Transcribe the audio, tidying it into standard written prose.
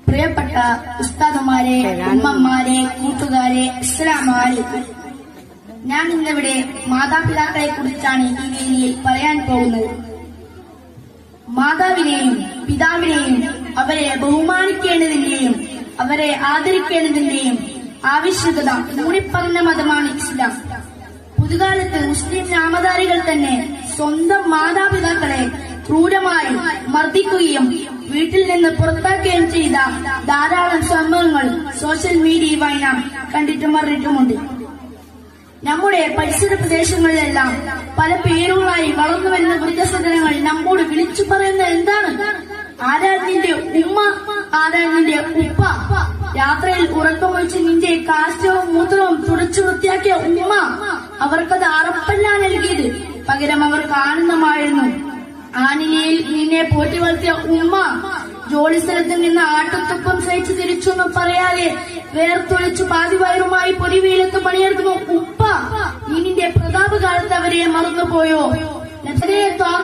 പ്രിയപ്പെട്ട ഉസ്താദുമാരെ, ഉമ്മമാരെ, കൂട്ടുകാരെ, അസ്സലാമു അലൈക്കും. ഞാൻ ഇന്നിവിടെ മാതാപിതാക്കളെ കുറിച്ചാണ് ഈ വേദിയിൽ പറയാൻ പോകുന്നത്. മാതാവിനെയും പിതാവിനെയും അവരെ ബഹുമാനിക്കേണ്ടതിന്റെയും അവരെ ആദരിക്കേണ്ടതിന്റെയും ആവശ്യകത ഊന്നിപ്പറഞ്ഞ മതമാണ് ഇസ്ലാം. പുതുകാലത്ത് മുസ്ലിം നാമധാരികൾ തന്നെ സ്വന്തം മാതാപിതാക്കളെ ക്രൂരമായി മർദ്ദിക്കുകയും വീട്ടിൽ നിന്ന് പുറത്താക്കുകയും ചെയ്ത ധാരാളം സംഭവങ്ങൾ സോഷ്യൽ മീഡിയയുമായി നാം കണ്ടിട്ടും അറിഞ്ഞിട്ടുമുണ്ട്. നമ്മുടെ പരിസര പ്രദേശങ്ങളിലെല്ലാം പല പേരുകളായി വളർന്നു വരുന്ന വൃദ്ധസദനങ്ങൾ നമ്മോട് വിളിച്ചു പറയുന്നത് എന്താണ്? ആരാണ് നിന്റെ ഉമ്മ, ആരാണ് നിന്റെ ഉപ്പ? യാത്രയിൽ ഉറക്കമൊഴിച്ച് നിന്റെ കാഷ്ടവും മൂത്രവും തുടച്ചു വൃത്തിയാക്കിയ ഉമ്മ അവർക്കത് അറപ്പല്ല നൽകിയത്, പകരം അവർ കാണുന്നമായിരുന്നു. ആ നിലയിൽ നിന്നെ പോറ്റി വളർത്തിയ ഉമ്മ ജോലി സ്ഥലത്ത് നിന്ന് ആട്ടുത്തുപ്പം സഹിച്ച് തിരിച്ചൊന്നും പറയാതെ വേർത്തൊളിച്ചു പാതിവയറുമായി പൊടിവെയിലത്ത് പണിയെടുക്കുന്ന ഉപ്പ, നീ നിന്റെ പ്രതാപകാലത്ത് അവരെ മറന്നുപോയോ?